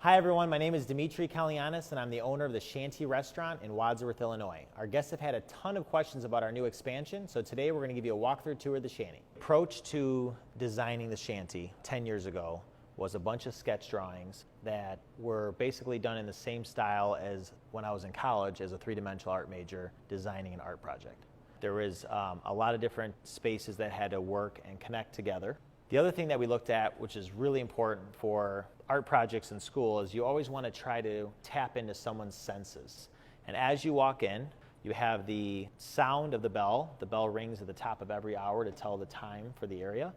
Hi everyone, my name is Dimitri and I'm the owner of the Shanty restaurant in Wadsworth, Illinois. Our guests have had a ton of questions about our new expansion, so today we're going to give you a walkthrough tour of the Shanty. Approach to designing the Shanty 10 years ago was a bunch of sketch drawings that were basically done in the same style as when I was in college as a three-dimensional art major designing an art project. There was a lot of different spaces that had to work and connect together. The other thing that we looked at, which is really important for art projects in school, is you always want to try to tap into someone's senses. And as you walk in, you have the sound of the bell. The bell rings at the top of every hour to tell the time for the area.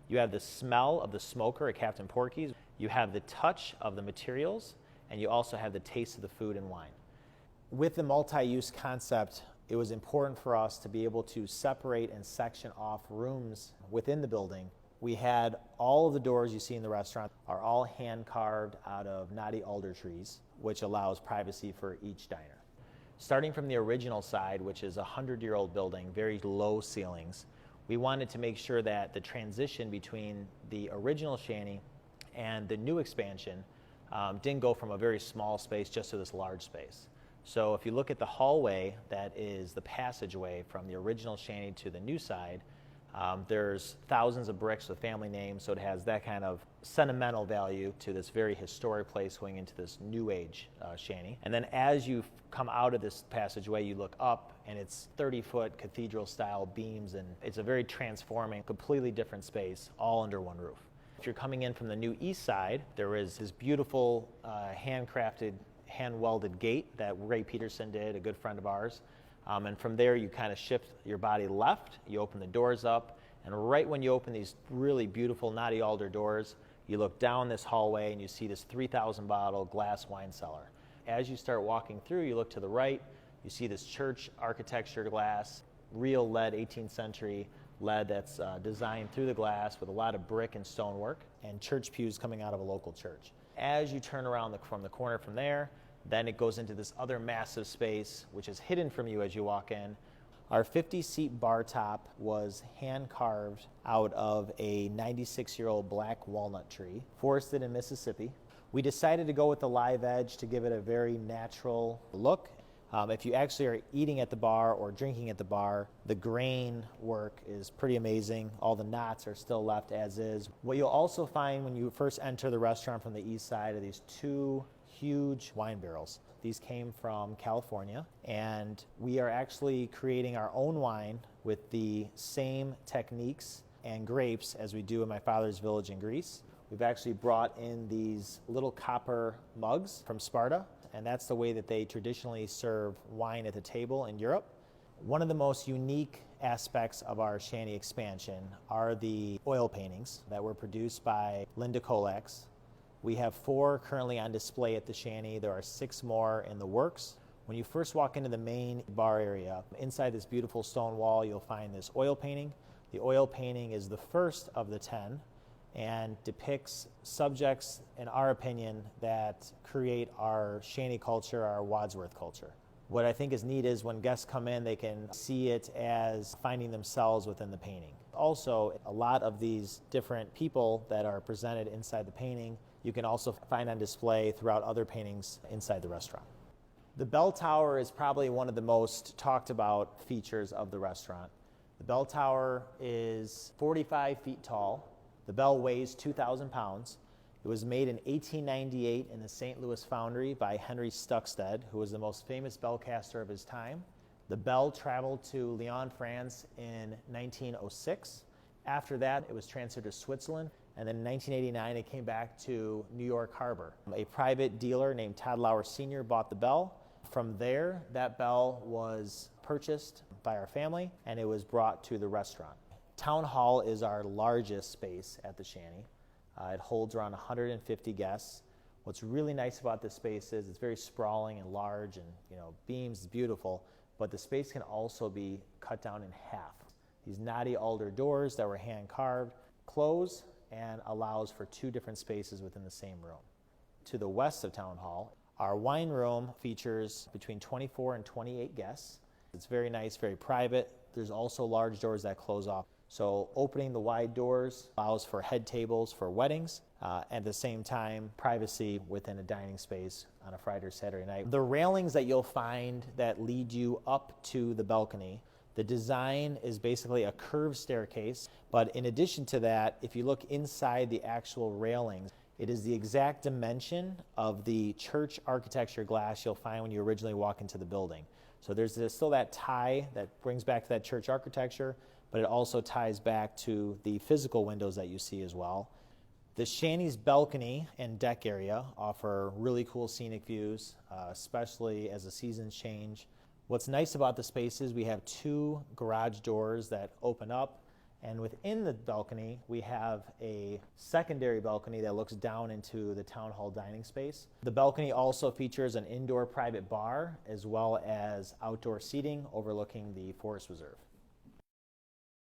You have the smell of the smoker at Captain Porky's. You have the touch of the materials, and you also have the taste of the food and wine. With the multi-use concept, it was important for us to be able to separate and section off rooms within the building. We had all of the doors you see in the restaurant are all hand carved out of knotty alder trees, which allows privacy for each diner. Starting from the original side, which is a 100-year-old building, very low ceilings, we wanted to make sure that the transition between the original Shanty and the new expansion didn't go from a very small space just to this large space. So if you look at the hallway that is the passageway from the original Shanty to the new side, there's thousands of bricks with family names, so it has that kind of sentimental value to this very historic place going into this new age Shanty. And then as you come out of this passageway, you look up and it's 30-foot cathedral style beams, and it's a very transforming, completely different space, all under one roof. If you're coming in from the new east side, there is this beautiful handcrafted, hand-welded gate that Ray Peterson did, a good friend of ours. And from there, you kind of shift your body left, you open the doors up, and right when you open these really beautiful knotty alder doors, you look down this hallway and you see this 3,000 bottle glass wine cellar. As you start walking through, you look to the right, you see this church architecture glass, real lead, 18th century lead that's designed through the glass with a lot of brick and stonework, and church pews coming out of a local church. As you turn around from the corner from there, then it goes into this other massive space, which is hidden from you as you walk in. Our 50-seat bar top was hand-carved out of a 96-year-old black walnut tree, forested in Mississippi. We decided to go with the live edge to give it a very natural look. If you actually are eating at the bar or drinking at the bar, the grain work is pretty amazing. All the knots are still left as is. What you'll also find when you first enter the restaurant from the east side are these two huge wine barrels. These came from California, and we are actually creating our own wine with the same techniques and grapes as we do in my father's village in Greece. We've actually brought in these little copper mugs from Sparta, and that's the way that they traditionally serve wine at the table in Europe. One of the most unique aspects of our Shanty expansion are the oil paintings that were produced by Linda Kolax. We have 4 currently on display at the Shanty. There are 6 more in the works. When you first walk into the main bar area, inside this beautiful stone wall, you'll find this oil painting. The oil painting is the first of the 10 and depicts subjects, in our opinion, that create our Shanty culture, our Wadsworth culture. What I think is neat is when guests come in, they can see it as finding themselves within the painting. Also, a lot of these different people that are presented inside the painting, you can also find on display throughout other paintings inside the restaurant. The bell tower is probably one of the most talked about features of the restaurant. The bell tower is 45 feet tall. The bell weighs 2,000 pounds. It was made in 1898 in the St. Louis foundry by Henry Stuckstead, who was the most famous bell caster of his time. The bell traveled to Lyon, France in 1906. After that, it was transferred to Switzerland, and then in 1989, it came back to New York Harbor. A private dealer named Todd Lauer Sr. bought the bell. From there, that bell was purchased by our family, and it was brought to the restaurant. Town Hall is our largest space at the Shanty. It holds around 150 guests. What's really nice about this space is it's very sprawling and large, and beams is beautiful, but the space can also be cut down in half. These knotty alder doors that were hand carved close and allows for 2 different spaces within the same room. To the west of Town Hall, our wine room features between 24 and 28 guests. It's very nice, very private. There's also large doors that close off. So opening the wide doors allows for head tables for weddings. At the same time, privacy within a dining space on a Friday or Saturday night. The railings that you'll find that lead you up to the balcony, the design is basically a curved staircase, but in addition to that, if you look inside the actual railings, it is the exact dimension of the church architecture glass you'll find when you originally walk into the building. So there's still that tie that brings back to that church architecture, but it also ties back to the physical windows that you see as well. The Shanty's balcony and deck area offer really cool scenic views, especially as the seasons change. What's nice about the space is we have 2 garage doors that open up, and within the balcony we have a secondary balcony that looks down into the town hall dining space. The balcony also features an indoor private bar as well as outdoor seating overlooking the Forest Reserve.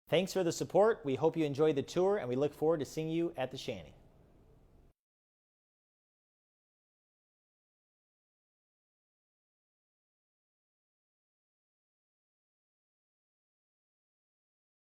Thanks for the support. We hope you enjoyed the tour, and we look forward to seeing you at the Shanty.